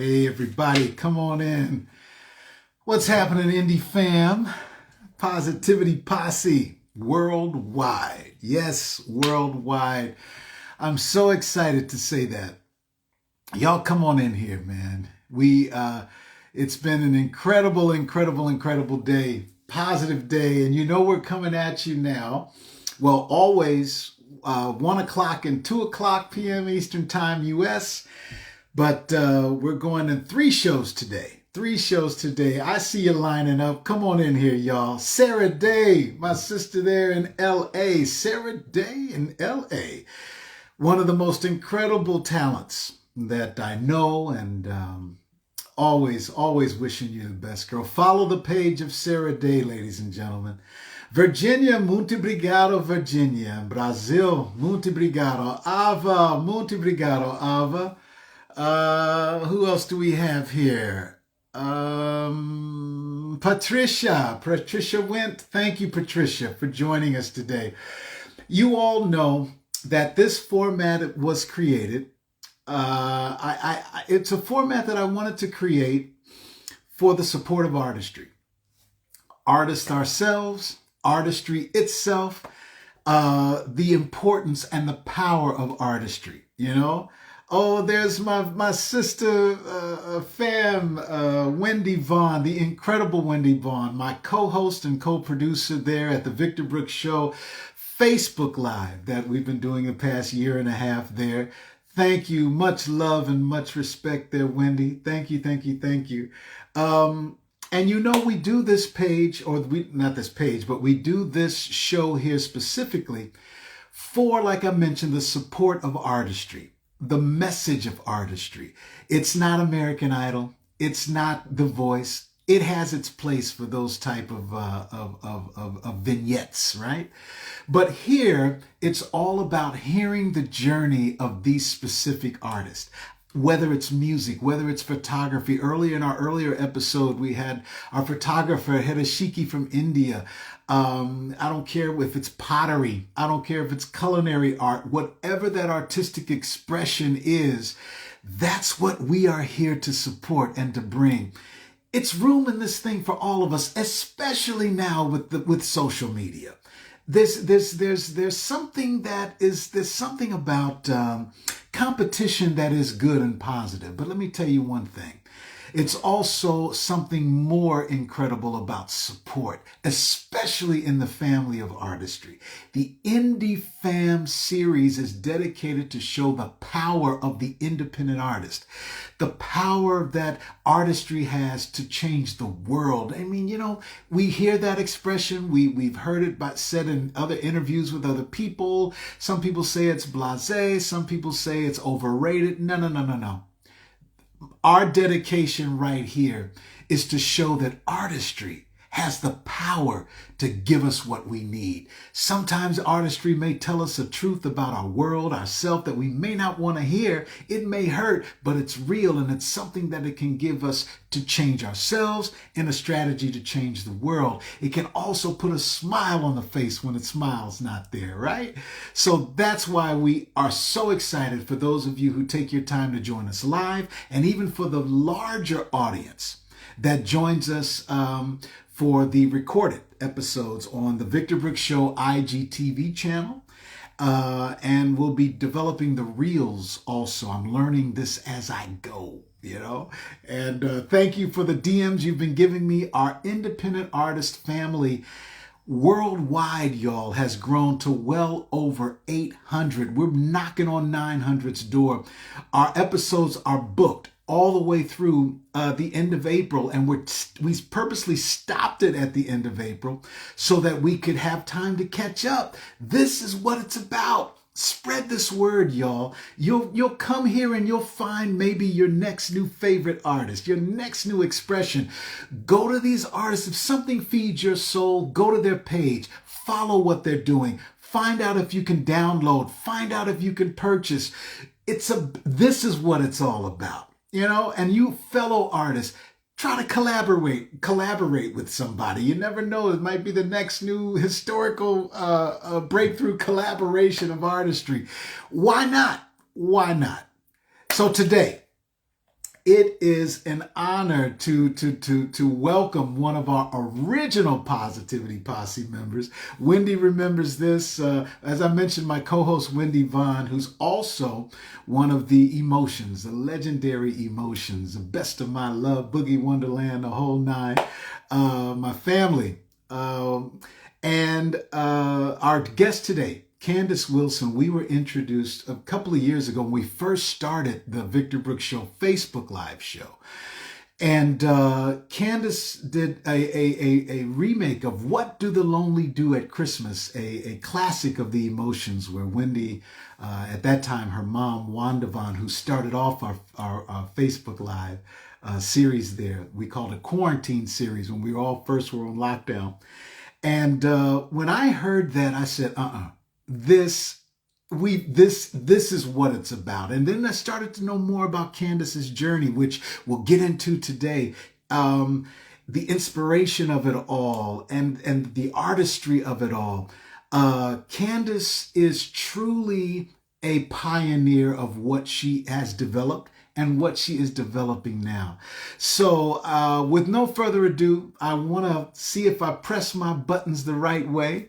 Hey everybody, come on in. What's happening, Indie fam? Positivity Posse, worldwide. Yes, worldwide. I'm so excited to say that. Y'all come on in here, man. It's been an incredible day, positive day. And you know we're coming at you now. Well, always 1 o'clock and 2 o'clock p.m. Eastern Time, U.S., but we're going in 3 shows today. 3 shows today. I see you lining up. Come on in here, y'all. Sarah Day, my sister there in L.A. Sarah Day in L.A. One of the most incredible talents that I know, and always wishing you the best, girl. Follow the page of Sarah Day, ladies and gentlemen. Virginia, muito obrigado, Virginia. Brazil, muito obrigado. Ava, muito obrigado, Ava. Who else do we have here? Patricia Went. Thank you, Patricia, for joining us today. You all know that this format was created. It's a format that I wanted to create for the support of artistry. Artists ourselves, artistry itself, the importance and the power of artistry, you know? Oh, there's my sister, Wendy Vaughn, the incredible Wendy Vaughn, my co-host and co-producer there at the Victor Brooks Show Facebook Live that we've been doing the past year and a half there. Thank you. Much love and much respect there, Wendy. Thank you. And you know, we do this page, not this page, but we do this show here specifically for, like I mentioned, the support of artistry. The message of artistry. It's not American Idol. It's not The Voice. It has its place for those type of vignettes, right? But here, it's all about hearing the journey of these specific artists. Whether it's music, whether it's photography. In our earlier episode, we had our photographer, Hideshiki from India. I don't care if it's pottery. I don't care if it's culinary art. Whatever that artistic expression is, that's what we are here to support and to bring. It's room in this thing for all of us, especially now with social media. There's something about competition that is good and positive. But let me tell you one thing. It's also something more incredible about support, especially in the family of artistry. The Indie Fam series is dedicated to show the power of the independent artist, the power that artistry has to change the world. I mean, you know, we hear that expression. We've heard it said in other interviews with other people. Some people say it's blasé. Some people say it's overrated. No. Our dedication right here is to show that artistry has the power to give us what we need. Sometimes artistry may tell us a truth about our world, ourselves, that we may not want to hear. It may hurt, but it's real, and it's something that it can give us to change ourselves and a strategy to change the world. It can also put a smile on the face when a smile's not there, right? So that's why we are so excited for those of you who take your time to join us live, and even for the larger audience that joins us for the recorded episodes on the Victor Brooks Show IGTV channel. And we'll be developing the reels also. I'm learning this as I go, you know. And thank you for the DMs you've been giving me. Our independent artist family worldwide, y'all, has grown to well over 800. We're knocking on 900's door. Our episodes are booked all the way through the end of April, and we purposely stopped it at the end of April so that we could have time to catch up. This is what it's about. Spread this word, y'all. You'll come here and you'll find maybe your next new favorite artist, your next new expression. Go to these artists. If something feeds your soul, go to their page. Follow what they're doing. Find out if you can download. Find out if you can purchase. This is what it's all about. You know, and you fellow artists, try to collaborate with somebody. You never know. It might be the next new historical breakthrough collaboration of artistry. Why not? So today, It is an honor to welcome one of our original Positivity Posse members. Wendy remembers this. As I mentioned, my co-host Wendy Vaughn, who's also one of the Emotions, the legendary Emotions, the best of my love, Boogie Wonderland, the whole nine, my family. And our guest today, Candace Woodson, we were introduced a couple of years ago when we first started the Victor Brooks Show Facebook Live show. And Candace did a remake of What Do the Lonely Do at Christmas, a classic of the Emotions, where Wendy, at that time, her mom, Wanda Vaughn, who started off our Facebook Live series there, we called it Quarantine Series when we all first were on lockdown. And when I heard that, I said, this is what it's about. And then I started to know more about Candace's journey, which we'll get into today. The inspiration of it all and the artistry of it all. Candace is truly a pioneer of what she has developed and what she is developing now. So with no further ado, I want to see if I press my buttons the right way.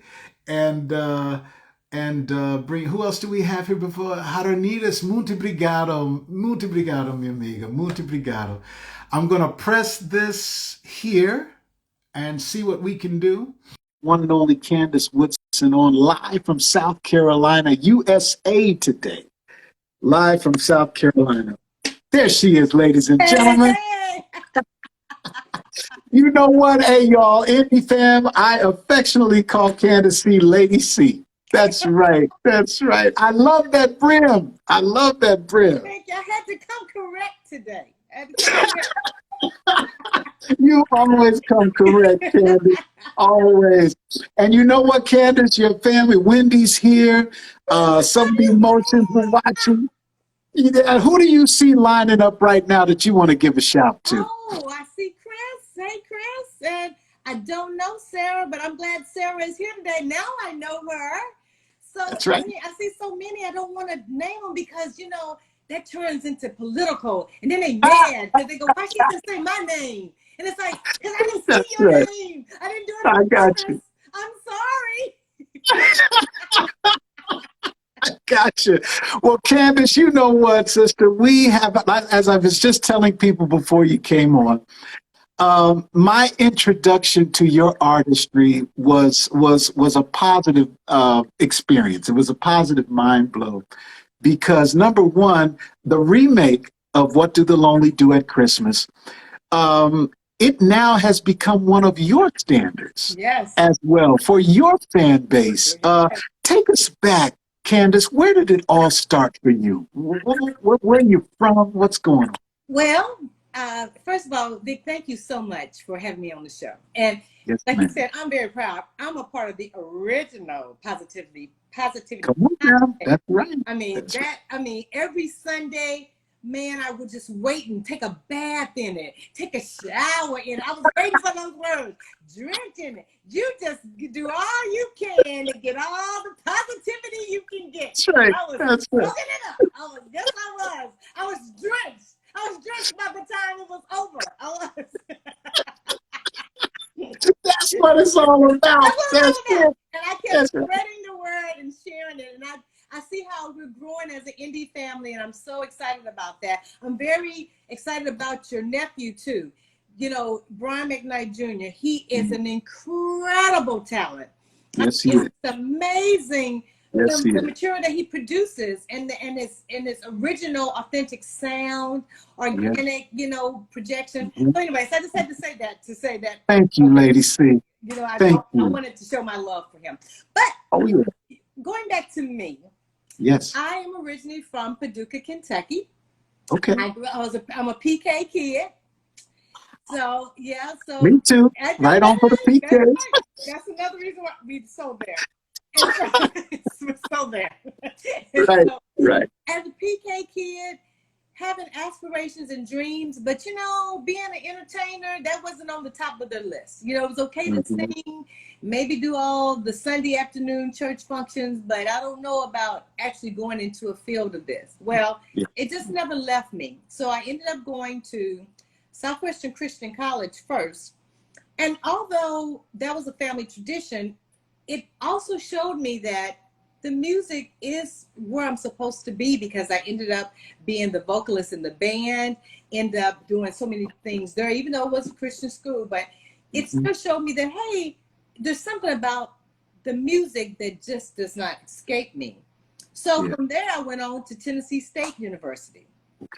And bring, who else do we have here before? Jaronidas, muito obrigado, mi amiga, muito obrigado. I'm going to press this here and see what we can do. One and only Candace Woodson on live from South Carolina, USA today. Live from South Carolina. There she is, ladies and gentlemen. Hey. You know what? Hey, y'all, Indie fam, I affectionately call Candace C Lady C. That's right. That's right. I love that brim. I love that brim. Thank you. I had to come correct today. I had to come correct. You always come correct, Candace. Always. And you know what, Candace? Your family, Wendy's here. Some of the Emotions are watching. Who do you see lining up right now that you want to give a shout to? Oh, I see Chris. Hey, Chris. And I don't know Sarah, but I'm glad Sarah is here today. Now I know her. So that's right. I see so many. I don't want to name them because, you know, that turns into political. And then they mad because they go, why can't you say my name? And it's like, because I didn't see your name. I didn't do it. I got you. I'm sorry. I gotcha. Well, Candace, you know what, sister? We have, as I was just telling people before you came on, my introduction to your artistry was a positive experience. It was a positive mind blow because, number one, the remake of What Do the Lonely Do at Christmas, it now has become one of your standards. Yes. As well for your fan base. Take us back, Candace. Where did it all start for you? Where are you from? What's going on? Well, first of all, Vic, thank you so much for having me on the show. And yes, like you said, I'm very proud. I'm a part of the original Positivity. Come on now. That's right. I mean, every Sunday, man, I would just wait and take a bath in it, take a shower in it. I was waiting for those words, drinking it. You just do all you can to get all the positivity you can get. That's right. I was That's right. it up. I was drenched. I was drenched by the time it was over. That's what it's all about. That's it. And I kept spreading the word and sharing it. And I see how we're growing as an indie family, and I'm so excited about that. I'm very excited about your nephew, too. You know, Brian McKnight Jr., he is an incredible talent. Yes, he is. It's amazing. Yes, The material that he produces and his original authentic sound, organic, you know, projection. So anyway, so I just had to say that. Thank you, Lady C. You know, I wanted to show my love for him. But going back to me, yes, I am originally from Paducah, Kentucky. Okay. I'm a PK kid. So yeah, so me too. Right on for the PK. That's another reason why we're so there. We're so there. Right, so, right. As a PK kid, having aspirations and dreams, but you know, being an entertainer, that wasn't on the top of the list. You know, it was okay to sing, maybe do all the Sunday afternoon church functions, but I don't know about actually going into a field of this. Well, it just never left me. So I ended up going to Southwestern Christian College first. And although that was a family tradition, it also showed me that the music is where I'm supposed to be, because I ended up being the vocalist in the band, ended up doing so many things there, even though it was a Christian school, but it still showed me that, hey, there's something about the music that just does not escape me. So from there, I went on to Tennessee State University.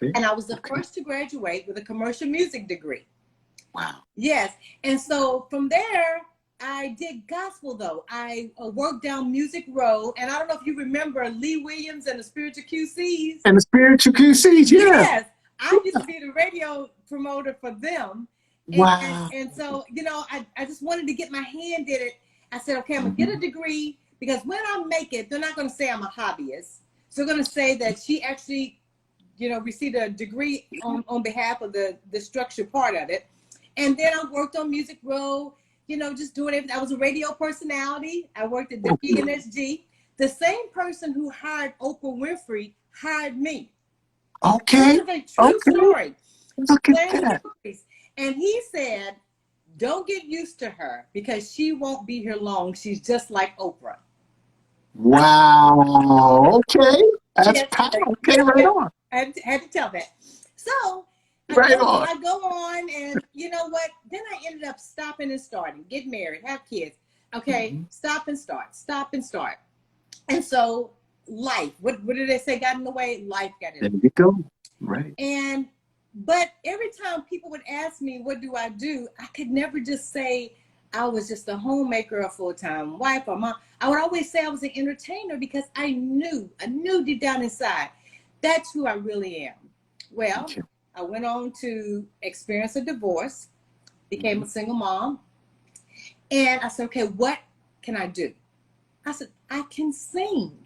And I was the first to graduate with a commercial music degree. Wow. Yes. And so from there, I did gospel, though. I worked down Music Row, and I don't know if you remember Lee Williams and the Spiritual QCs. And the Spiritual QCs, yeah. Yes, I used to be the radio promoter for them. Wow. And so, you know, I just wanted to get my hand in it. I said, okay, I'm going to get a degree, because when I make it, they're not going to say I'm a hobbyist. So they're going to say that she actually, you know, received a degree on behalf of the structure part of it. And then I worked on Music Row, you know, just doing everything. I was a radio personality. I worked at WNSG. The same person who hired Oprah Winfrey hired me. Okay. This is a true story. Look at that. And he said, don't get used to her, because she won't be here long. She's just like Oprah. Wow. Okay. That's powerful. Okay, right on. I had to tell that. So I go on, and you know what? Then I ended up stopping and starting, get married, have kids. Okay, stop and start, stop and start. And so life, what did they say got in the way? Life got in the way. There you go. Right. But every time people would ask me, what do I do? I could never just say I was just a homemaker, a full-time wife, or mom. I would always say I was an entertainer, because I knew deep down inside, that's who I really am. Well, I went on to experience a divorce, became a single mom. And I said, okay, what can I do? I said, I can sing.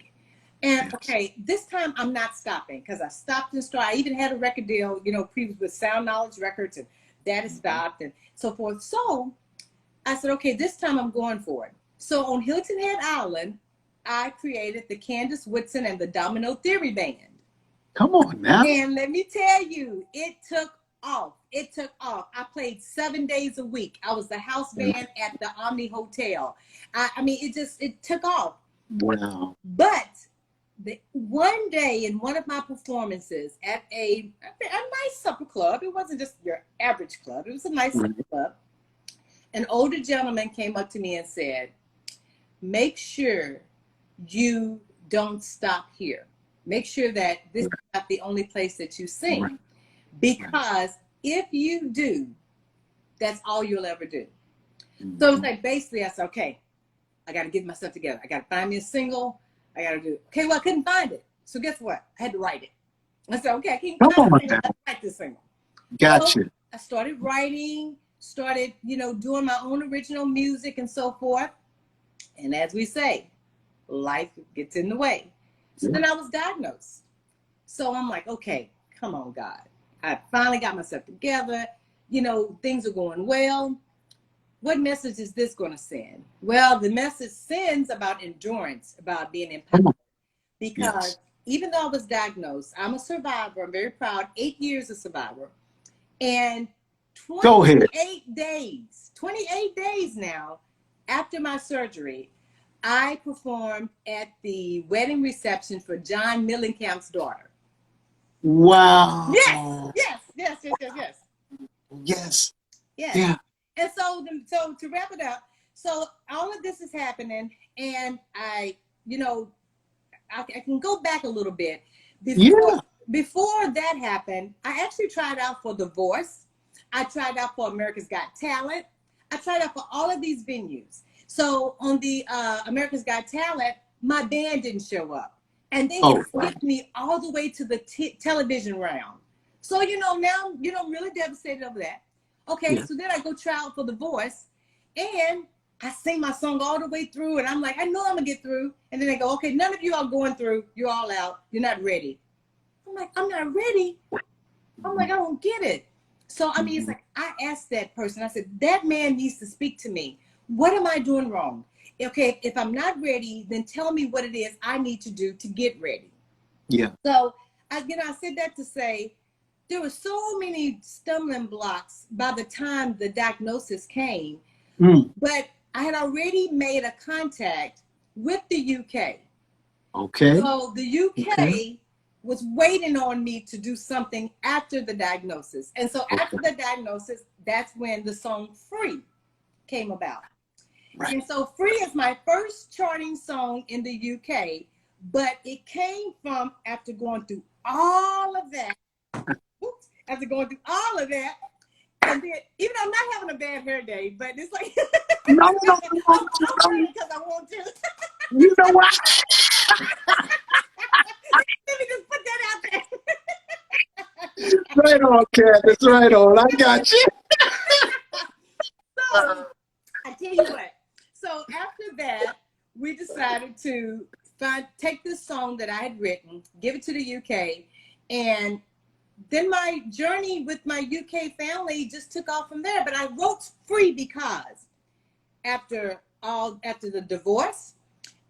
And okay, this time I'm not stopping, because I stopped and started. I even had a record deal, you know, previous with Sound Knowledge Records, and that has stopped and so forth. So I said, okay, this time I'm going for it. So on Hilton Head Island, I created the Candace Woodson and the Domino Theory Band. Come on now. And let me tell you, it took off. It took off. I played 7 days a week. I was the house band at the Omni Hotel. I mean, it took off. Wow. But one day in one of my performances at a nice supper club, it wasn't just your average club, it was a nice supper club, an older gentleman came up to me and said, make sure you don't stop here. Make sure that this is not the only place that you sing, because if you do, that's all you'll ever do. So it's like, basically I said, okay, I got to get myself together. I got to find me a single. I got to do it. Okay, well, I couldn't find it. So guess what? I had to write it. I said, okay, I can't find it. I write this single. Gotcha. So I started writing, you know, doing my own original music and so forth. And as we say, life gets in the way. So then I was diagnosed. So I'm like, okay, come on, God. I finally got myself together. You know, things are going well. What message is this going to send? Well, the message sends about endurance, about being empowered. Because even though I was diagnosed, I'm a survivor. I'm very proud. 8 years a survivor. And 28 days now after my surgery, I performed at the wedding reception for John Millencamp's daughter. Wow. Yes. Yeah. And so to wrap it up, so all of this is happening, and I can go back a little bit. Before that happened, I actually tried out for The Voice. I tried out for America's Got Talent. I tried out for all of these venues. So on the America's Got Talent, my band didn't show up. And they skipped me all the way to the television round. So, you know, now, you know, I'm really devastated over that. Okay, so then I go try out for The Voice, and I sing my song all the way through, and I'm like, I know I'm gonna get through. And then they go, okay, none of you are going through. You're all out. You're not ready. I'm like, I'm not ready. I'm like, I don't get it. So, I mean, it's like, I asked that person, I said, that man needs to speak to me. What am I doing wrong? Okay, if I'm not ready, then tell me what it is I need to do to get ready. Yeah. So, I said that to say, there were so many stumbling blocks by the time the diagnosis came, but I had already made a contact with the UK. Okay. So the UK was waiting on me to do something after the diagnosis. And so after the diagnosis, that's when the song Free came about. Right. And so Free is my first charting song in the UK, but it came from after going through all of that. After going through all of that, and then even though I'm not having a bad hair day, but it's like No, I'm trying because I want to. You know what? Let me just put that out there. Right on, Candace. Right on. I got you. So I tell you what. So after that, we decided to take this song that I had written, give it to the UK, and then my journey with my UK family just took off from there. But I wrote Free because after the divorce,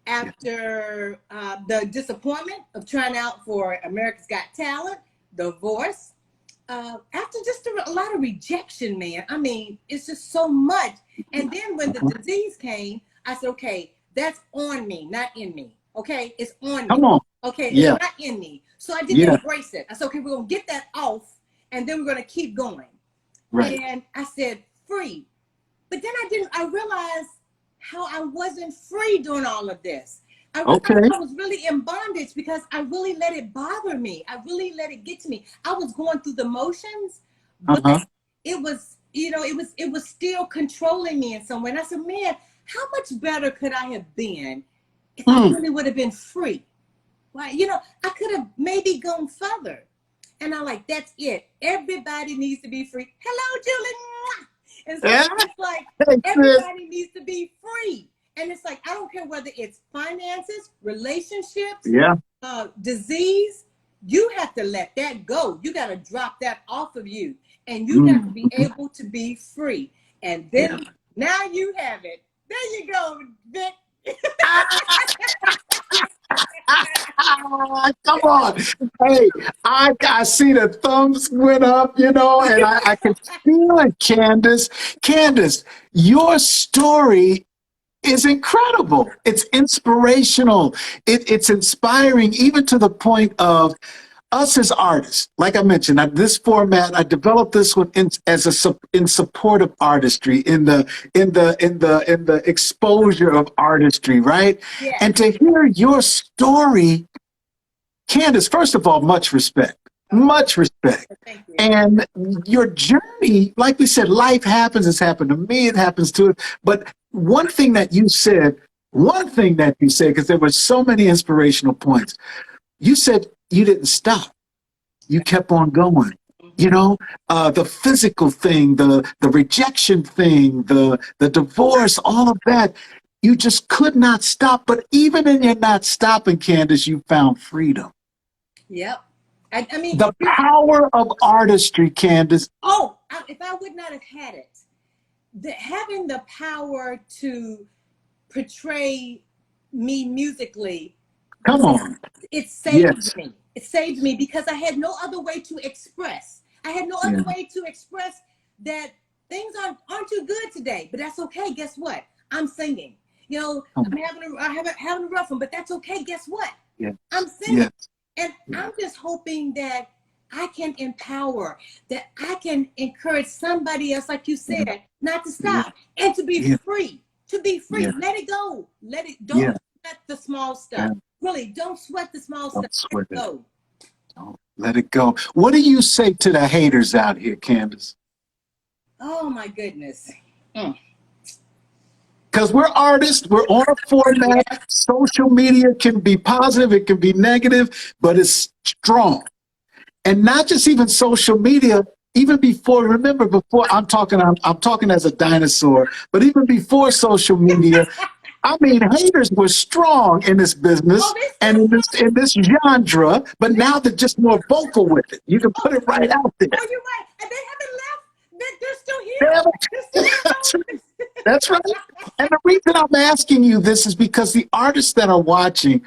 after the disappointment of trying out for America's Got Talent, divorce, after just a lot of rejection, man. I mean, it's just so much. And then when the disease came, I said, okay, that's on me, not in me. Okay, it's on me. Come on. Okay, Yeah. it's not in me. So I didn't embrace it. I said, okay, we're going to get that off, and then we're going to keep going. Right. And I said, free. But then I realized how I wasn't free during all of this. I realized I was really in bondage because I really let it bother me. I really let it get to me. I was going through the motions, but it was, it was still controlling me in some way. And I said, man, how much better could I have been if I really would have been free? Well, I could have maybe gone further. And I'm like, that's it. Everybody needs to be free. Hello, Julie. And so it's like, everybody needs to be free. And it's like, I don't care whether it's finances, relationships, disease, you have to let that go. You got to drop that off of you. And you got to be able to be free. And then now you have it. There you go, Vic. Come on. Hey, I see the thumbs went up, and I can feel it, Candace. Candace, your story is incredible. It's inspirational. It's inspiring, even to the point of us as artists. Like I mentioned, this format, I developed this one in support of artistry, in the exposure of artistry, right? Yeah. And to hear your story, Candace, first of all, much respect. Much respect. Thank you. And your journey, like we said, life happens. It's happened to me. It happens to it. But one thing that you said, because there were so many inspirational points, you said you didn't stop. You kept on going. The physical thing, the rejection thing, the divorce, all of that. You just could not stop. But even in your not stopping, Candace, you found freedom. Yep. I mean, the power of artistry, Candace. Oh, if I would not have had it, having the power to portray me musically, come on, it saved me. It saved me because I had no other way to express. I had no other way to express that things aren't too good today, but that's okay. Guess what? I'm singing. I'm having a rough one, but that's okay. Guess what? I'm singing. And I'm just hoping that I can empower, that I can encourage somebody else, like you said, not to stop and to be free, to be free. Let it go. Don't sweat the small stuff. Really, don't sweat the small stuff. Let it go. Don't let it go. What do you say to the haters out here, Candace? Oh my goodness. Because we're artists, we're on a format. Social media can be positive, it can be negative, but it's strong. And not just even social media, even before, I'm talking as a dinosaur, but even before social media, I mean, haters were strong in this business Oh, they and still in this genre, but now they're just more vocal with it. You can oh, put it right out there. oh, you're right. And they haven't left. They're still They here. They're still That's right. around. That's right. And the reason I'm asking you this is because the artists that are watching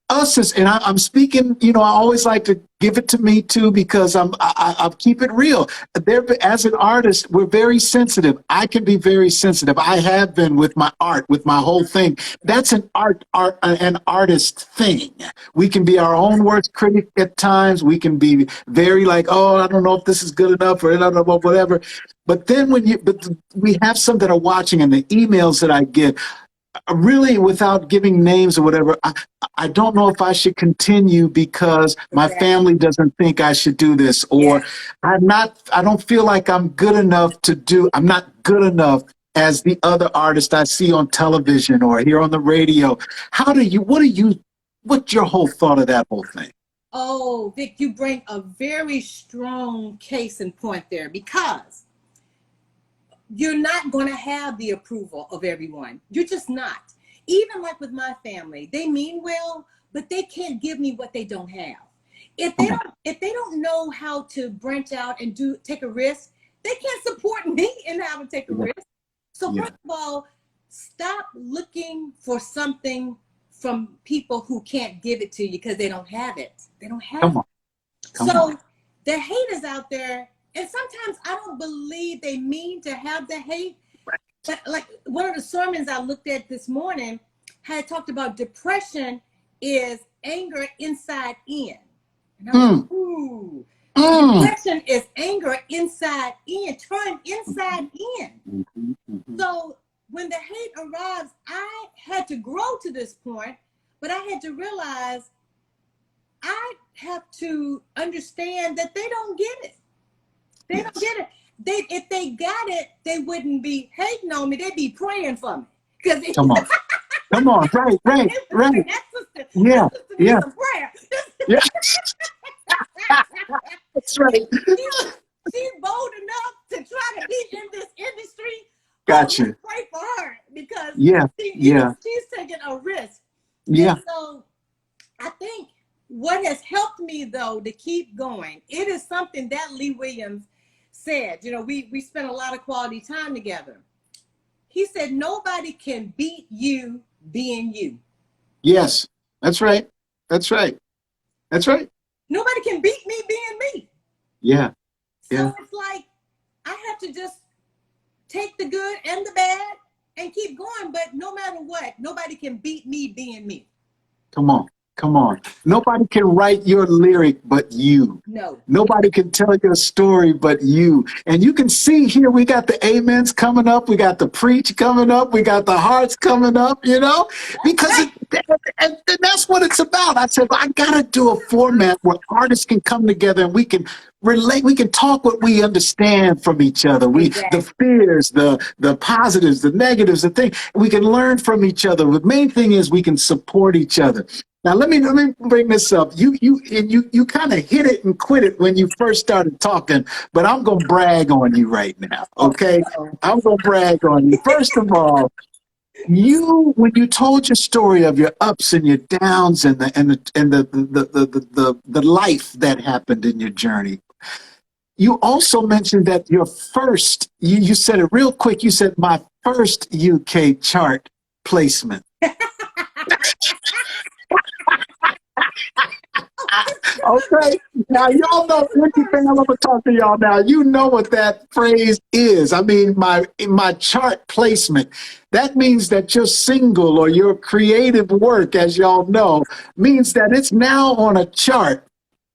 us is, and I'm speaking, you know, I always like to give it to me too, because I'll keep it real. There, as an artist, we're very sensitive. I can be very sensitive. I have been with my art, with my whole thing. That's an artist thing. We can be our own worst critic at times. We can be very like, oh, I don't know if this is good enough or whatever. But then but we have some that are watching, and the emails that I get, really, without giving names or whatever, I don't know if I should continue because my family doesn't think I should do this, or I don't feel like I'm good enough I'm not good enough as the other artists I see on television or here on the radio. What's your whole thought of that whole thing? Oh, Vic, you bring a very strong case in point there, because you're not going to have the approval of everyone. You're just not. Even like with my family, they mean well, but they can't give me what they don't have. If they don't know how to branch out and take a risk, they can't support me in how to take a risk. So first of all, stop looking for something from people who can't give it to you because they don't have it. They don't have it. So the haters out there, and sometimes I don't believe they mean to have the hate. But like one of the sermons I looked at this morning had talked about depression is anger inside in. And I was like, ooh. Depression is anger inside in, turned inside in. So when the hate arrives, I had to grow to this point, but I had to realize I have to understand that they don't get it. They don't get it. If they got it, they wouldn't be hating on me. They'd be praying for me. Come on, right. Yeah. Some prayer. Yeah. That's right. She's bold enough to try to be in this industry. Gotcha. Pray for her because she's taking a risk. Yeah. And so I think what has helped me though to keep going, it is something that Lee Williams said. You know, we spent a lot of quality time together. He said, nobody can beat you being you. Yes, that's right. That's right. That's right. Nobody can beat me being me. Yeah. So it's like, I have to just take the good and the bad and keep going. But no matter what, nobody can beat me being me. Come on. Nobody can write your lyric but you. No. Nobody can tell your story but you. And you can see here, we got the amens coming up. We got the preach coming up. We got the hearts coming up, you know, because and that's what it's about. I said, I got to do a format where artists can come together and we can relate. We can talk what we understand from each other. The fears, the positives, the negatives, the thing. We can learn from each other. The main thing is we can support each other. Now let me bring this up. You kind of hit it and quit it when you first started talking, but I'm gonna brag on you right now. Okay, I'm gonna brag on you. First of all, when you told your story of your ups and your downs and the life that happened in your journey, you also mentioned that your first, you said it real quick. You said my first UK chart placement. Okay, now y'all know anything. I'm gonna talk to y'all now. You know what that phrase is. I mean, my chart placement. That means that your single or your creative work, as y'all know, means that it's now on a chart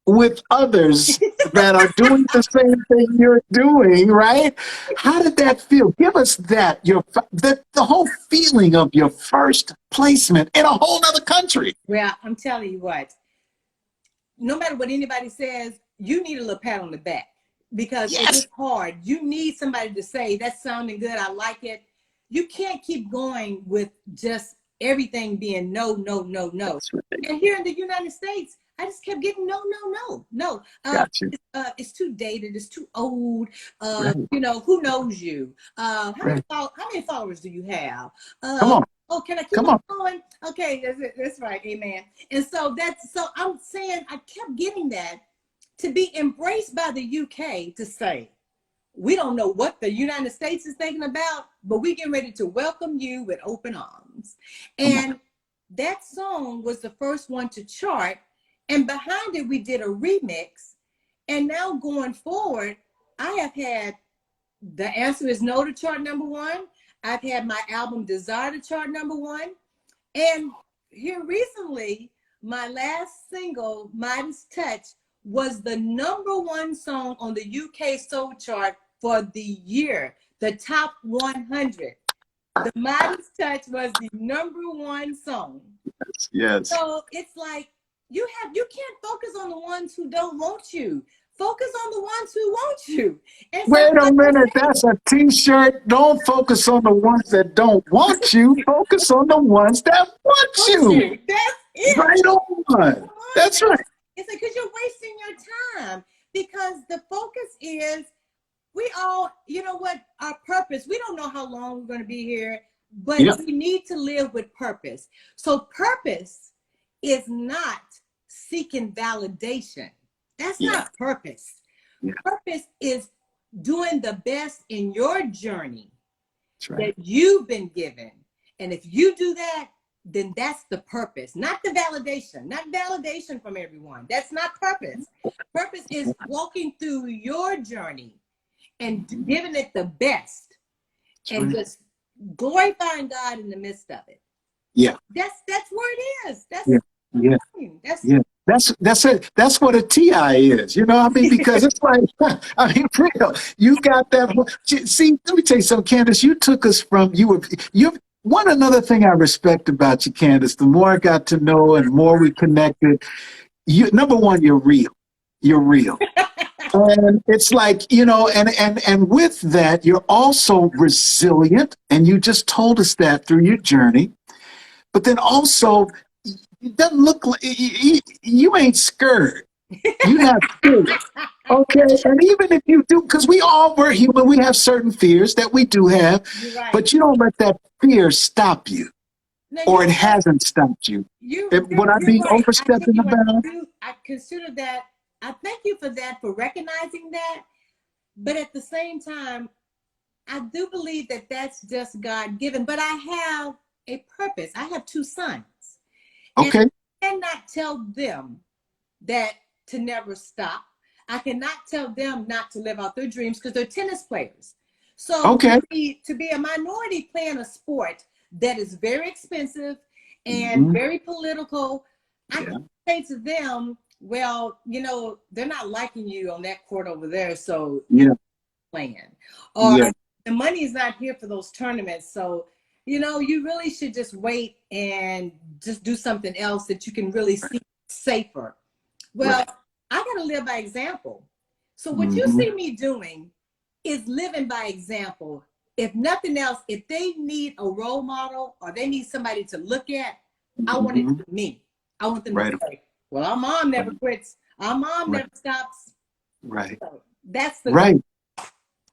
with others that are doing the same thing you're doing, right? How did that feel? Give us that, the whole feeling of your first placement in a whole other country. Well, I'm telling you what, no matter what anybody says, you need a little pat on the back because it's hard. You need somebody to say, that's sounding good, I like it. You can't keep going with just everything being no. Right. And here in the United States, I just kept getting no. Gotcha. It's too dated. It's too old. Right. You know, who knows you? How many followers do you have? Come on. Oh, can I keep Come on on. going? Okay, that's right. Amen. And so I'm saying I kept getting that to be embraced by the UK to say, we don't know what the United States is thinking about, but we get ready to welcome you with open arms. And that song was the first one to chart. And behind it, we did a remix. And now going forward, I have had The Answer Is No to chart #1. I've had my album Desire to chart #1. And here recently, my last single, Midas Touch, was the #1 song on the UK Soul chart for the year, the top 100. The Midas Touch was the #1 song. Yes. So it's like you can't focus on the ones who don't want you. Focus on the ones who want you. And so Wait a minute, that's a t-shirt. Don't focus on the ones that don't want you. Focus on the ones that want you. that's it. Right on. That's right. It's like, because you're wasting your time, because the focus is, we all, you know what, our purpose, we don't know how long we're going to be here, but we need to live with purpose. So purpose is not seeking validation. That's not purpose. Purpose is doing the best in your journey that you've been given. And if you do that, then that's the purpose, not the validation, not validation from everyone. That's not purpose. Purpose is walking through your journey and giving it the best and just glorifying God in the midst of it. Yeah. That's where it is. That's That's it. That's what a TI is. You know what I mean? Because it's like, I mean, real. You got that. See, let me tell you something, Candace. You took us from one another thing I respect about you, Candace. The more I got to know and more we connected, number one, you're real. You're real. And it's like, and with that, you're also resilient. And you just told us that through your journey. But then also, it doesn't look like you ain't scared. You have fear. Okay. And even if you do, because we're human, we have certain fears that we do have, but you don't let that fear stop you. Or it hasn't stopped you. Would I be overstepping the bounds? I consider that. I thank you for that, for recognizing that. But at the same time, I do believe that that's just God given. But I have a purpose. I have 2 sons. Okay. And I cannot tell them that to never stop. I cannot tell them not to live out their dreams, because they're tennis players. So to be a minority playing a sport that is very expensive and very political, I can say to them, well, they're not liking you on that court over there, so playing. Or the money is not here for those tournaments, so you really should just wait and just do something else that you can really see safer. Well, I got to live by example. So what you see me doing is living by example. If nothing else, if they need a role model or they need somebody to look at, I want it to be me. I want them to say, well, our mom never quits. Our mom never stops. Right. So that's the right.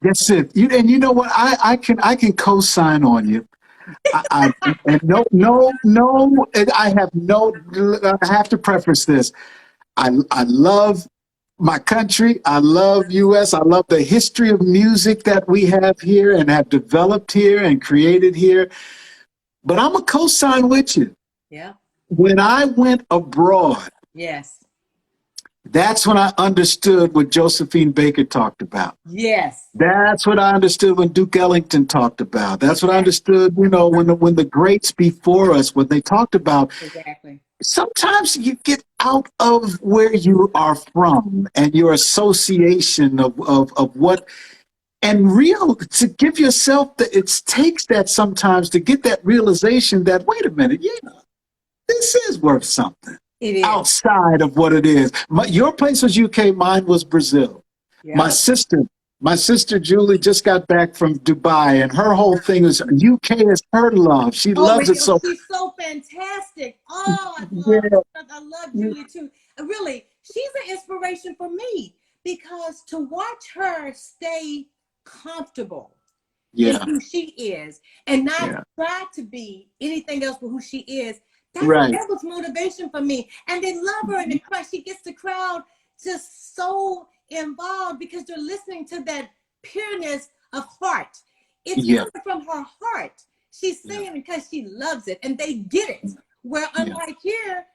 That's it. And you know what? I can co-sign on you. I have to preface this. I love my country. I love US. I love the history of music that we have here and have developed here and created here. But I'm a co-sign with you. Yeah. When I went abroad, that's when I understood what Josephine Baker talked about. Yes. That's what I understood when Duke Ellington talked about. That's what I understood, when the greats before us, what they talked about. Exactly. Sometimes you get out of where you are from and your association of what, and to give yourself, it takes that sometimes to get that realization that, wait a minute, this is worth something. It is. Outside of what it is. Your place was UK, mine was Brazil. Yeah. My sister Julie just got back from Dubai, and her whole thing is UK is her love. She loves it so. She's so fantastic. Oh, I love Julie too. Really, she's an inspiration for me, because to watch her stay comfortable is Yeah. who she is, and not Yeah. try to be anything else but who she is. Right. That was motivation for me. And they love her, and the crowd, she gets the crowd just so involved because they're listening to that pureness of heart. It's Yeah. coming from her heart. She's singing because she loves it, and they get it. Where unlike here,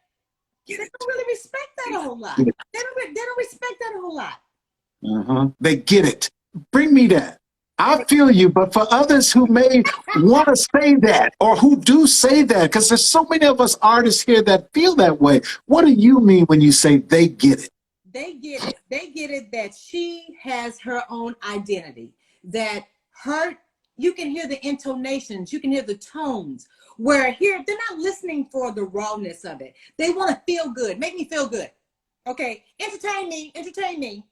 they don't really respect that a whole lot. They don't respect that a whole lot. They get it. Bring me that. I feel you, but for others who may want to say that or who do say that, because there's so many of us artists here that feel that way. What do you mean when you say they get it? They get it. They get it that she has her own identity, that you can hear the intonations, you can hear the tones, where here, they're not listening for the rawness of it. They want to feel good, make me feel good. Okay, entertain me.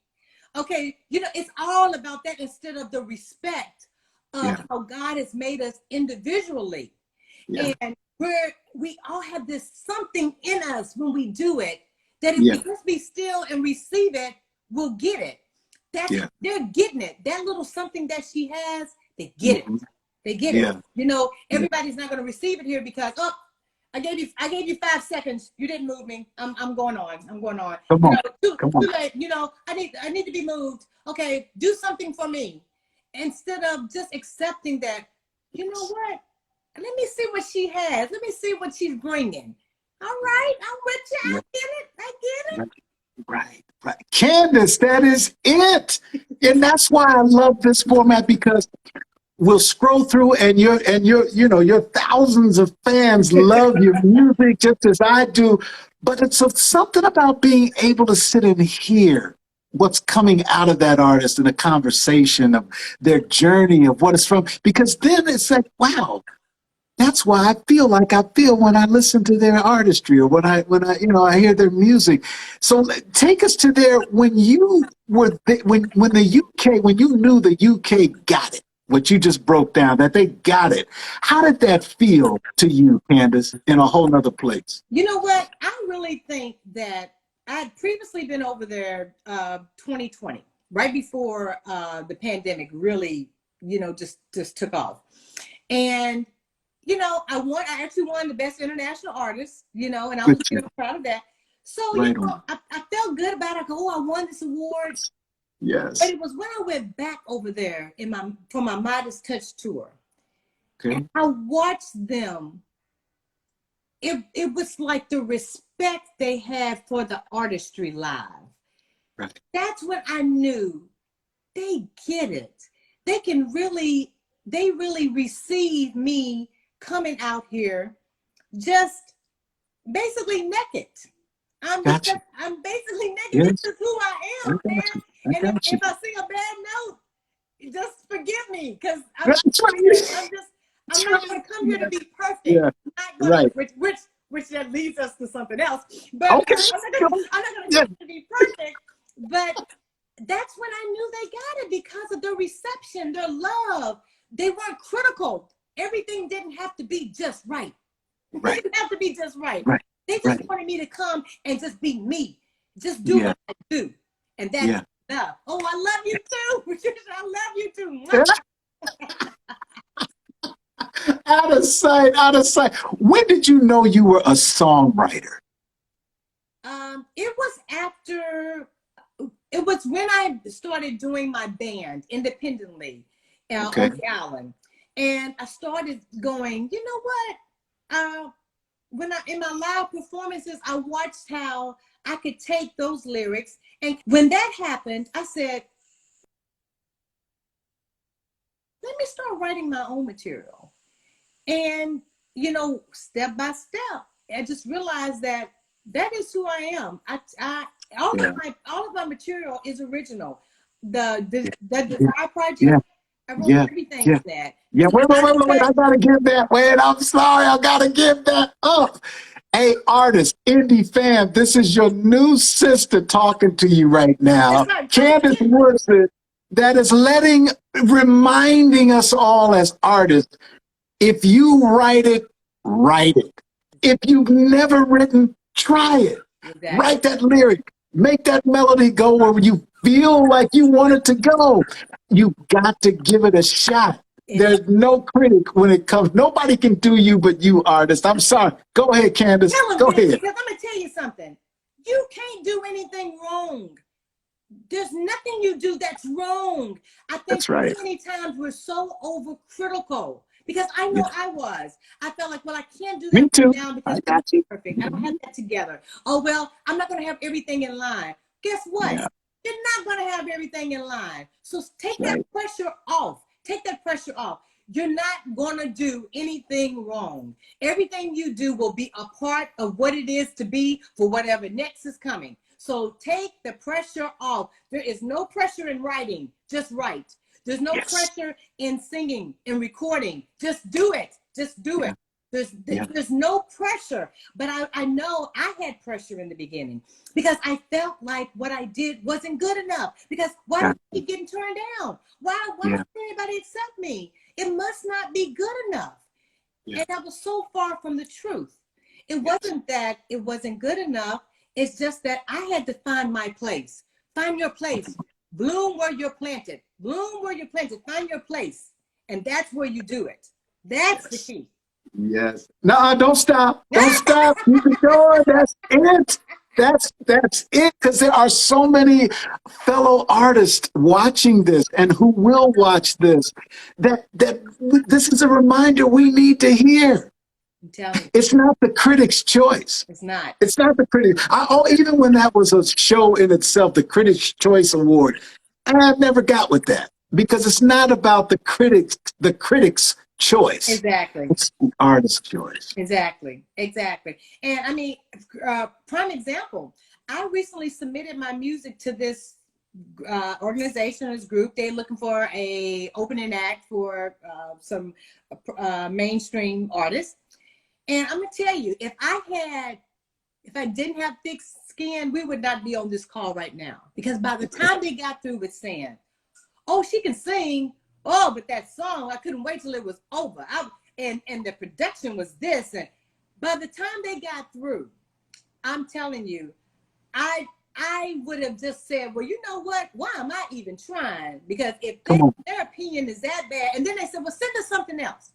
Okay, it's all about that instead of the respect of how God has made us individually. Yeah. And we all have this something in us when we do it, that if we just be still and receive it, we'll get it. They're getting it. That little something that she has, they get it. They get it. Everybody's not going to receive it here because, I gave you 5 seconds. You didn't move me. I'm going on. Come on. Too late. I need to be moved. Okay, do something for me. Instead of just accepting that, you know what? Let me see what she has. Let me see what she's bringing. All right, I'm with you. I get it. Right. Candace, that is it. And that's why I love this format, because we'll scroll through and your thousands of fans love your music just as I do. But it's something about being able to sit and hear what's coming out of that artist in a conversation of their journey of what it's from. Because then it's like, wow, that's why I feel like I feel when I listen to their artistry or when I I hear their music. So take us to there when you were when the UK, when you knew the UK got it, what you just broke down, that they got it. How did that feel to you, Candace, in a whole nother place? You know what? I really think that I had previously been over there 2020, right before the pandemic really, just took off. And I actually won the best international artist, and I was proud of that. So, I felt good about it. I won this award. Yes. But it was when I went back over there for my Midas Touch tour. Okay. And I watched them. It was like the respect they had for the Artistry live. Right. That's when I knew they get it. They really receive me coming out here just basically naked. I'm basically naked. Yes. This is who I am, man. And if I sing a bad note, just forgive me, because I'm not going to come here to be perfect. Yeah. Right. Which that leads us to something else. But okay. I'm not going to come to be perfect. But that's when I knew they got it, because of their reception, their love. They weren't critical. Everything didn't have to be just right. It didn't have to be just right. They just wanted me to come and just be me. Just do what I do. And that's enough. Oh, I love you too. Patricia, I love you too. Out of sight. When did you know you were a songwriter? It was when I started doing my band independently on the island. And I started going, you know what? In my live performances, I watched how I could take those lyrics. And when that happened, I said, let me start writing my own material. And, step by step, I just realized that is who I am. All of my material is original. The Desire Project, I wrote everything to that. Yeah, wait, I gotta give that. Wait, I'm sorry, I gotta give that up. Hey, artist, indie fan, this is your new sister talking to you right now. Candace Woodson, that is reminding us all as artists, if you write it, write it. If you've never written, try it. Exactly. Write that lyric. Make that melody go where you feel like you want it to go. You got to give it a shot. There's no critic when it comes. Nobody can do you but you, artist. I'm sorry. Go ahead, Candace. Go ahead. Because I'm going to tell you something. You can't do anything wrong. There's nothing you do that's wrong. I think That's right. many times we're so overcritical because I know I was. I felt like, well, I can't do that Me too. right now because I got you. perfect. I don't have that together. Oh, well, I'm not going to have everything in line. Guess what? Yeah. You're not going to have everything in line. So take Right. that pressure off. Take that pressure off. You're not going to do anything wrong. Everything you do will be a part of what it is to be for whatever next is coming. So take the pressure off. There is no pressure in writing. Just write. There's no pressure in singing, in recording. Just do it. Just do it. There's no pressure. But I know I had pressure in the beginning because I felt like what I did wasn't good enough. Because why did I keep getting turned down? Why doesn't anybody accept me? It must not be good enough. And that was so far from the truth. It wasn't that it wasn't good enough. It's just that I had to find my place. Find your place. Bloom where you're planted. Bloom where you're planted. Find your place. And that's where you do it. That's the key. Yes. No, don't stop. Don't stop. Keep it going. That's it. That's it. Because there are so many fellow artists watching this and who will watch this. That this is a reminder we need to hear. I'm telling you. It's not the critic's choice. It's not. It's not the critic. Even when that was a show in itself, the Critics' Choice Award, I never got with that because it's not about the critic's choice. Exactly. It's the artist's choice. Exactly. And I mean, prime example, I recently submitted my music to this organization, this group. They're looking for a opening act for some mainstream artists. And I'm gonna tell you, if I didn't have thick skin, we would not be on this call right now. Because by the time they got through with saying, "Oh, she can sing," "Oh, but that song, I couldn't wait till it was over," and the production was this, and by the time they got through, I'm telling you, I would have just said, well, you know what? Why am I even trying? Because if their opinion is that bad, and then they said, well, send us something else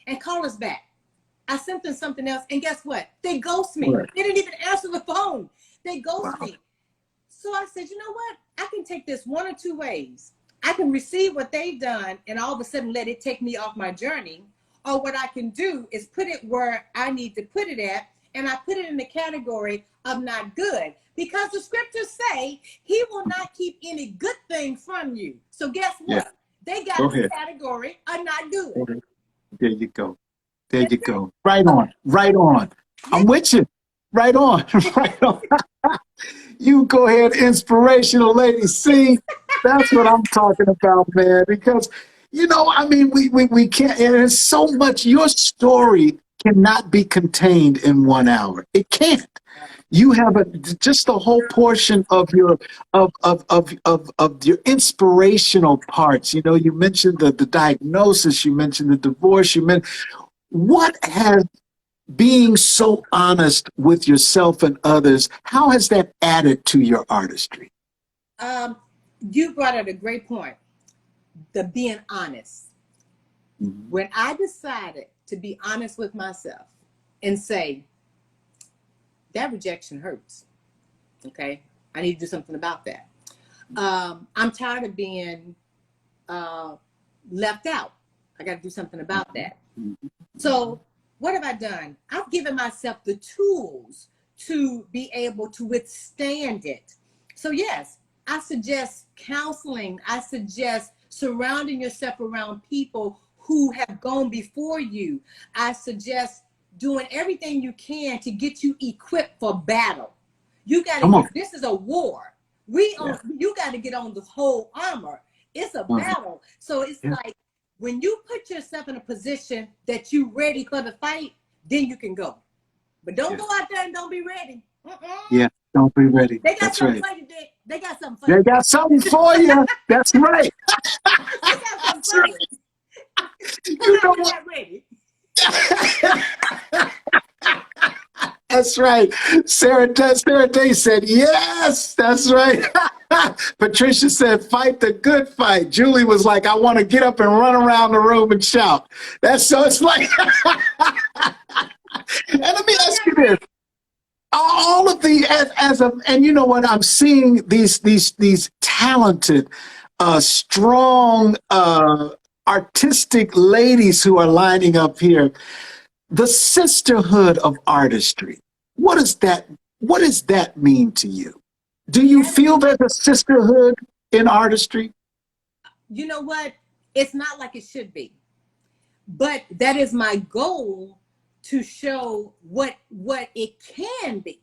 and call us back. I sent them something else, and guess what? They ghost me. Right. They didn't even answer the phone. They ghost me. So I said, you know what? I can take this one or two ways. I can receive what they've done and all of a sudden let it take me off my journey. Or what I can do is put it where I need to put it at, and I put it in the category of not good. Because the scriptures say he will not keep any good thing from you. So guess what? They got the category of not good. There you go. There you go. Right on. Right on. I'm with you. Right on. Right on. You go ahead, inspirational lady. See, that's what I'm talking about, man. Because, I mean, we can't, and there's so much. Your story cannot be contained in 1 hour. It can't. You have just the whole portion of your your inspirational parts. You mentioned the diagnosis. You mentioned the divorce. What has being so honest with yourself and others, how has that added to your artistry? You brought out a great point. The being honest. Mm-hmm. When I decided to be honest with myself and say, that rejection hurts. Okay. I need to do something about that. I'm tired of being left out. I got to do something about that. So what have I done? I've given myself the tools to be able to withstand it. So yes, I suggest counseling. I suggest surrounding yourself around people who have gone before you. I suggest doing everything you can to get you equipped for battle. You got to, this is a war. You got to get on the whole armor. It's a battle. So it's like, when you put yourself in a position that you're ready for the fight, then you can go. But don't go out there and don't be ready. Yeah, don't be ready. They got That's something right. for you, Dick. They got something for you. They got something for you. That's right. They got something for you. You know what? Ready. That's right. Sarah Day said, yes, that's right. Patricia said, fight the good fight. Julie was like, I want to get up and run around the room and shout. That's so it's like, and let me ask you this. All of the, and you know what? I'm seeing these talented, strong, artistic ladies who are lining up here. The sisterhood of artistry. What does that mean to you? Do you feel there's a sisterhood in artistry? You know what? It's not like it should be. But that is my goal, to show what it can be.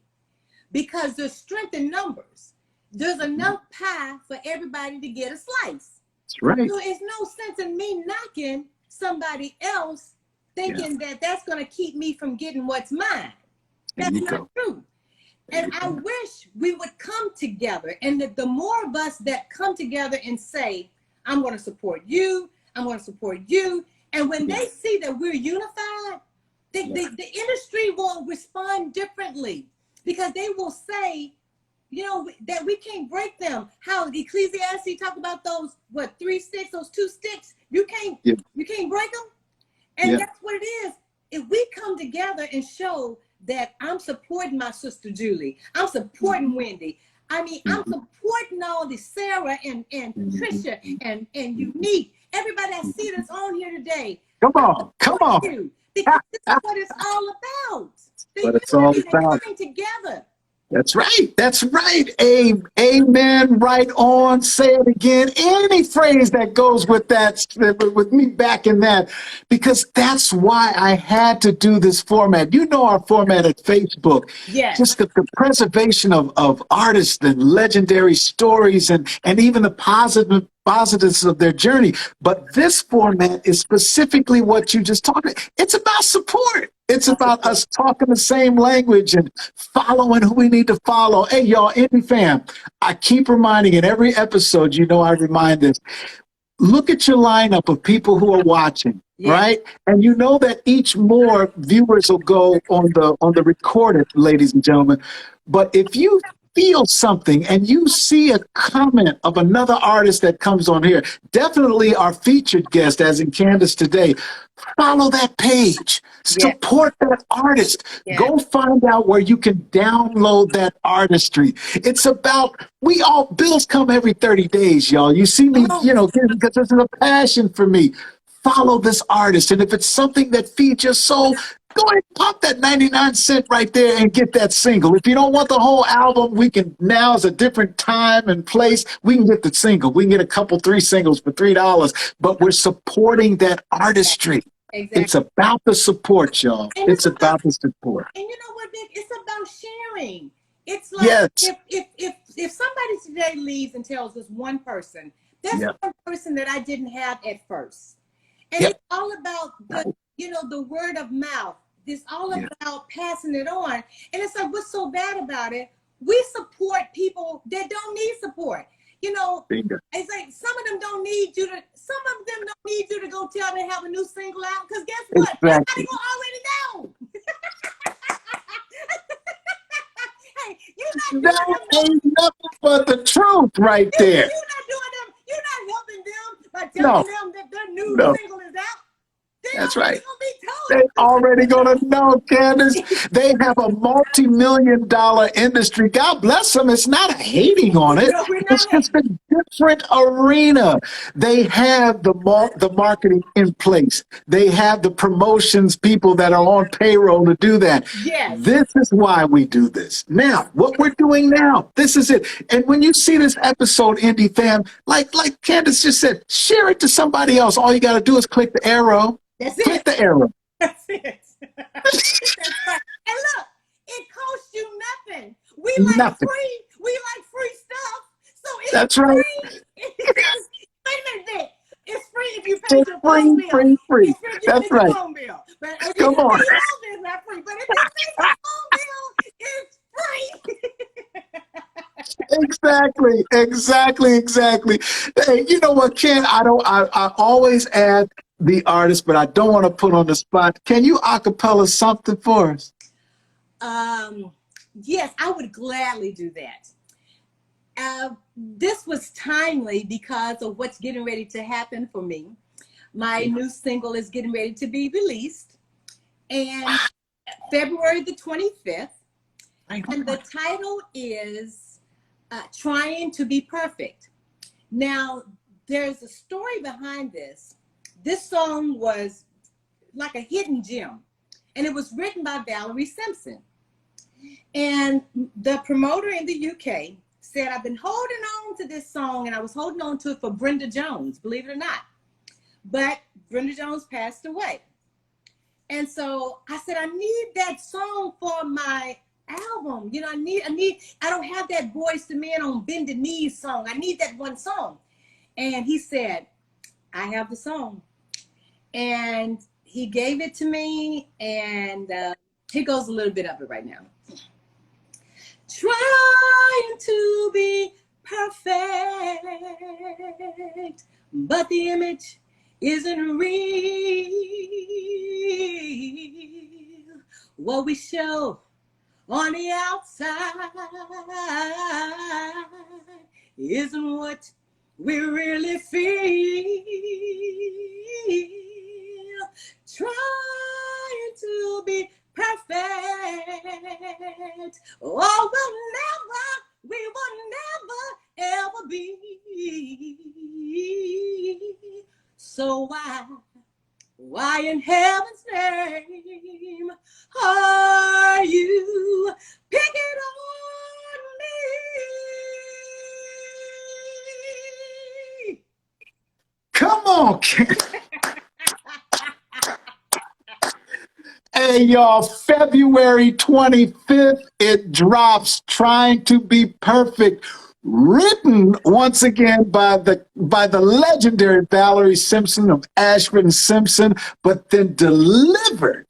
Because there's strength in numbers. There's enough pie for everybody to get a slice. That's right. So it's no sense in me knocking somebody else, thinking that that's going to keep me from getting what's mine. That's not true. And I wish we would come together, and that the more of us that come together and say, I'm going to support you, I'm going to support you. And when they see that we're unified, the industry will respond differently, because they will say, you know, that we can't break them. How the Ecclesiastes talk about those, what, 3 sticks, those 2 sticks, you can't break them. And that's what it is. If we come together and show that I'm supporting my sister Julie, I'm supporting Wendy, I mean, I'm supporting all the Sarah and Patricia and Unique, everybody I see that's on here today. Come on. You, because this is what it's all about. What it's all about. Coming together. That's right. That's right. Amen. Right on. Say it again. Any phrase that goes with that, with me backing that, because that's why I had to do this format. You know our format at Facebook. Yes. Just the preservation of artists and legendary stories and even the positives of their journey. But this format is specifically what you just talked about. It's about support. It's about us talking the same language and following who we need to follow. Hey, y'all, Indie fam, I keep reminding in every episode, you know, I remind this. Look at your lineup of people who are watching, right? And you know that each more viewers will go on the recorded, ladies and gentlemen. But if you feel something and you see a comment of another artist that comes on here, definitely our featured guest, as in Candace today, follow that page. Support that artist. Go find out where you can download that artistry. It's about, bills come every 30 days, y'all. You see me, you know, because this is a passion for me. Follow this artist. And if it's something that feeds your soul, go ahead and pop that 99 cent right there and get that single. If you don't want the whole album, now is a different time and place. We can get the single. We can get a couple, 3 singles for $3, but we're supporting that artistry. Exactly. It's about the support, y'all. It's about the support. And you know what, Vic? It's about sharing. It's like if somebody today leaves and tells us one person, that's one person that I didn't have at first. And it's all about the word of mouth. It's all about passing it on. And it's like, what's so bad about it? We support people that don't need support. You know, it's like some of them don't need you to go tell them they have a new single out, because guess what? Everybody will already know. Hey, that ain't nothing but the truth right there. You're not helping them by telling them that their new single is out. That's right. They're already going to know, Candace. They have a multi-million-dollar industry. God bless them. It's not a hating on it. It's just a different arena. They have the marketing in place. They have the promotions people that are on payroll to do that. Yes. This is why we do this. Now, what we're doing now, this is it. And when you see this episode, Indie fam, like Candace just said, share it to somebody else. All you got to do is click the arrow. That's it. Click the arrow. That's it. That's right. And look, it costs you nothing. We like free stuff. So it's that's free. Right. Wait a minute. It's free if you pay your phone bill. Free. It's free if you That's pay right. your phone bill. But if Come you on. pay your phone bill, it's not free. But if you pay your phone bill, it's free. Exactly. Hey, you know what, Ken? I always add the artist, but I don't want to put on the spot. Can you acapella something for us? Yes, I would gladly do that. This was timely because of what's getting ready to happen for me. My new single is getting ready to be released, and February the 25th. And the title is Trying to Be Perfect. Now, there's a story behind this. This song was like a hidden gem, and it was written by Valerie Simpson. And the promoter in the UK said, I've been holding on to this song, and I was holding on to it for Brenda Jones, believe it or not. But Brenda Jones passed away. And so I said, I need that song for my album. You know, I don't have that Boys to Men on Bended Knees song. I need that one song. And he said, I have the song. And he gave it to me, and here goes a little bit of it right now. Trying to be perfect, but the image isn't real. What we show on the outside isn't what we really feel. Trying to be perfect, oh, we will never, ever be. So why in heaven's name are you picking on me? Come on, Hey, y'all, February 25th, it drops, Trying to Be Perfect, written once again by the legendary Valerie Simpson of Ashford and Simpson, but then delivered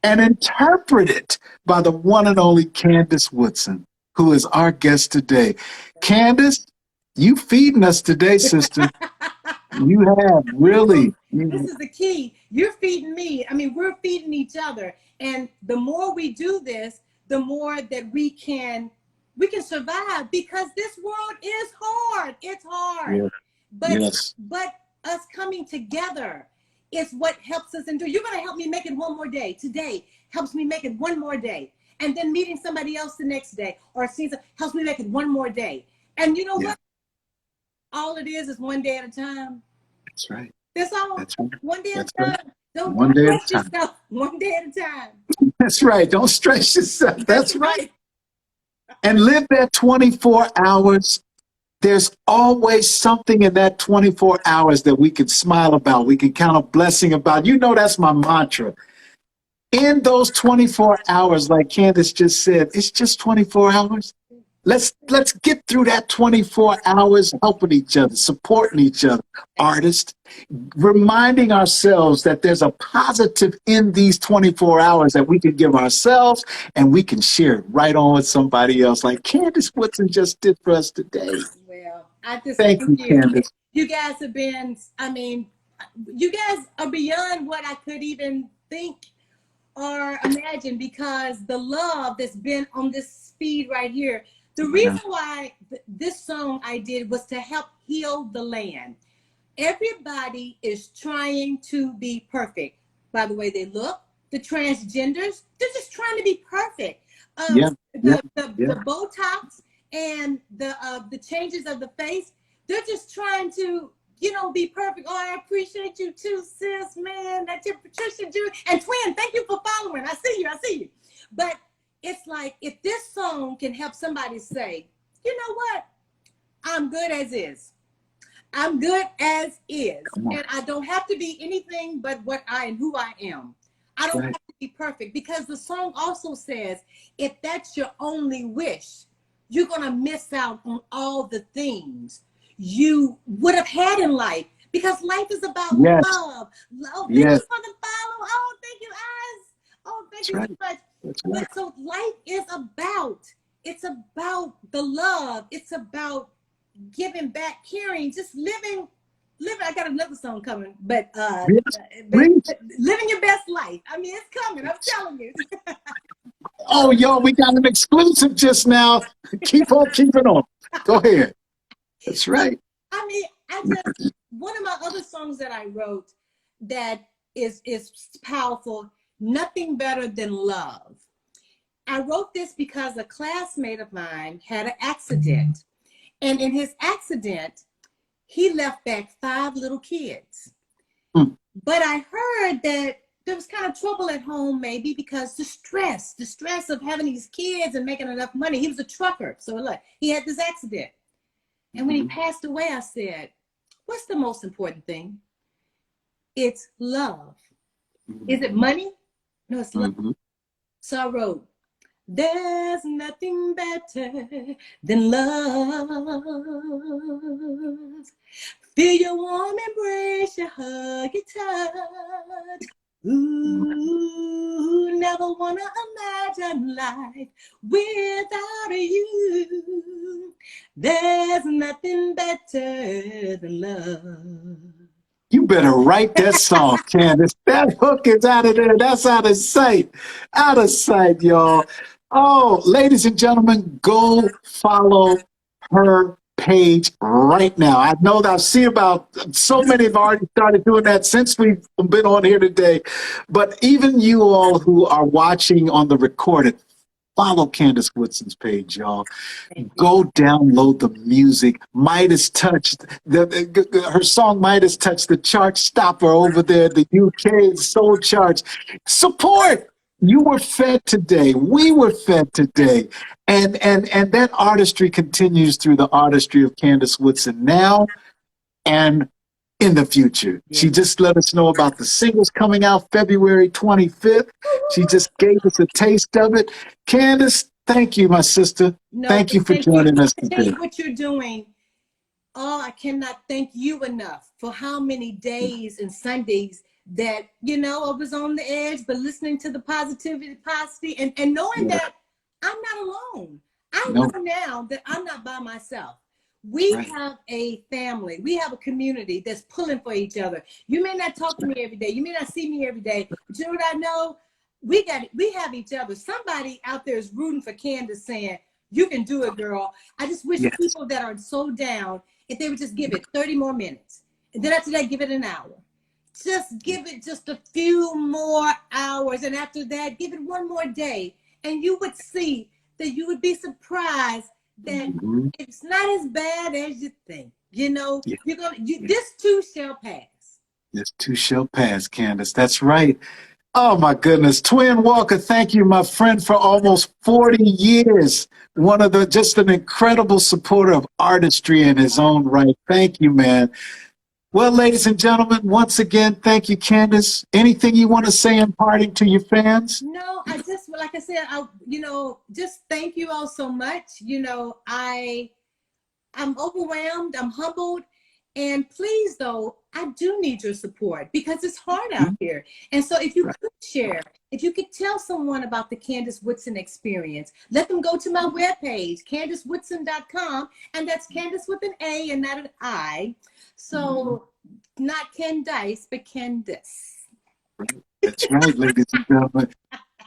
and interpreted by the one and only Candace Woodson, who is our guest today. Candace, you feeding us today, sister. You have, really. This is the key. You're feeding me. I mean, we're feeding each other. And the more we do this, the more that we can survive, because this world is hard. It's hard. Yeah. But us coming together is what helps us endure. You're going to help me make it one more day. Today helps me make it one more day. And then meeting somebody else the next day or seeing helps me make it one more day. And you know what? All it is one day at a time. That's right. That's all. That's right. One day That's at a time. Right. Don't stress yourself. One day at a time. That's right. Don't stress yourself. That's right. And live that 24 hours. There's always something in that 24 hours that we can smile about, we can count a blessing about. You know, that's my mantra. In those 24 hours, like Candace just said, it's just 24 hours. Let's get through that 24 hours helping each other, supporting each other, artists, reminding ourselves that there's a positive in these 24 hours that we can give ourselves, and we can share it right on with somebody else, like Candace Woodson just did for us today. Well, I just thank you, Candace. You guys have been, I mean, you guys are beyond what I could even think or imagine, because the love that's been on this feed right here. The reason why this song I did was to help heal the land. Everybody is trying to be perfect by the way they look. The transgenders, they're just trying to be perfect. The Botox and the changes of the face, they're just trying to, you know, be perfect. Oh, I appreciate you too, sis, man. That's your Patricia Jew. And Twin, thank you for following. I see you. But it's like, if this song can help somebody say, you know what? I'm good as is. I'm good as is. And I don't have to be anything but what I and who I am. I don't have to be perfect, because the song also says, if that's your only wish, you're going to miss out on all the things you would have had in life, because life is about love. Oh, thank you for the follow. Oh, thank you, eyes. Oh, thank you so much. But so life is about, it's about the love. It's about giving back, caring, just living. I got another song coming, but living your best life. I mean, it's coming. I'm telling you. Oh, yo, we got an exclusive just now. Keep on keeping on. Go ahead. That's right. I mean, I just, one of my other songs that I wrote that is powerful, Nothing Better Than Love. I wrote this because a classmate of mine had an accident. And in his accident, he left back 5 little kids. But I heard that there was kind of trouble at home, maybe because the stress of having these kids and making enough money. He was a trucker. So look, he had this accident. And when he passed away, I said, what's the most important thing? It's love. Is it money? No, it's love. So I wrote, there's nothing better than love. Feel your warm embrace, your hug, your touch. Ooh, never wanna imagine life without you. There's nothing better than love. You better write that song, Candace. That hook is out of there. That's out of sight. Out of sight, y'all. Oh, ladies and gentlemen, go follow her page right now. I know that I see about so many have already started doing that since we've been on here today. But even you all who are watching on the recorded, follow Candace Woodson's page, y'all. Go download the music. Midas touched her song. Midas touched the chart stopper over there. The UK soul charts. Support. You were fed today. We were fed today. And that artistry continues through the artistry of Candace Woodson now and in the future. Yeah. She just let us know about the singles coming out February 25th. She just gave us a taste of it. Candace, thank you, my sister. No, thank you for joining us today. Thank you what you're doing. Oh, I cannot thank you enough for how many days and Sundays that, you know, I was on the edge, but listening to the positivity, Posse, and knowing that I'm not alone. I know now that I'm not by myself. We have a family. We have a community that's pulling for each other. You may not talk to me every day. You may not see me every day. But you know what I know? We have each other. Somebody out there is rooting for Candace, saying, you can do it, girl. I just wish people that are so down, if they would just give it 30 more minutes. And then after that, give it an hour. Just give it just a few more hours. And after that, give it one more day. And you would see that you would be surprised that it's not as bad as you think. You know, this too shall pass. This too shall pass, Candace. That's right. Oh my goodness. Twin Walker, thank you, my friend, for almost 40 years. Just an incredible supporter of artistry in his own right. Thank you, man. Well, ladies and gentlemen, once again, thank you, Candace. Anything you want to say in parting to your fans? No, I just, like I said, just thank you all so much. You know, I'm overwhelmed, I'm humbled, and please, though, I do need your support because it's hard out here. And so if you could share, if you could tell someone about the Candace Woodson experience, let them go to my webpage, CandaceWoodson.com, and that's Candace with an A and not an I. So not Candice, but Candace. That's right, ladies and gentlemen.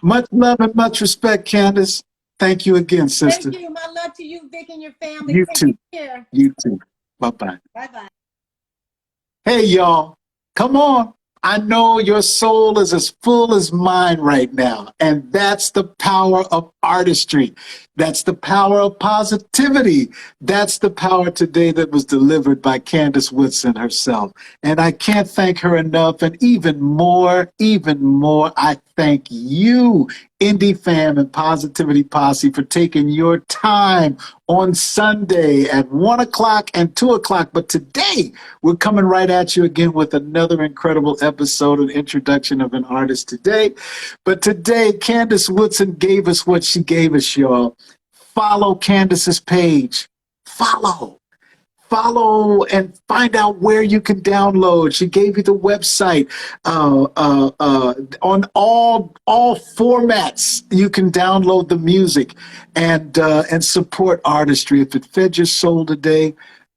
Much love and much respect, Candace. Thank you again, sister. Thank you. My love to you, Vic, and your family. You too. Care. You too. Bye-bye. Bye-bye. Hey, y'all. Come on. I know your soul is as full as mine right now. And that's the power of artistry. That's the power of positivity. That's the power today that was delivered by Candace Woodson herself. And I can't thank her enough. And even more, I thank you, Indie Fam and Positivity Posse, for taking your time on Sunday at 1 o'clock and 2 o'clock. But today, we're coming right at you again with another incredible episode and introduction of an artist today. But today, Candace Woodson gave us what she gave us, y'all. Follow Candace's page. Follow and find out where you can download. She gave you the website on all formats. You can download the music and support artistry. If it fed your soul today,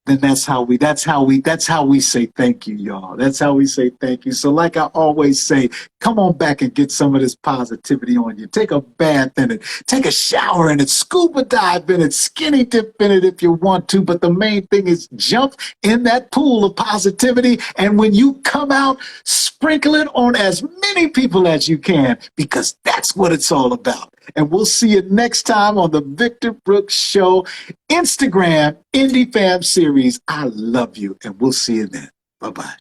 then that's how we say thank you, y'all. That's how we say thank you. So like I always say, come on back and get some of this positivity on you. Take a bath in it, take a shower in it, scuba dive in it, skinny dip in it if you want to. But the main thing is jump in that pool of positivity. And when you come out, sprinkle it on as many people as you can, because that's what it's all about. And we'll see you next time on the Victor Brooks Show Instagram Indie Fam series. I love you, and we'll see you then. Bye-bye.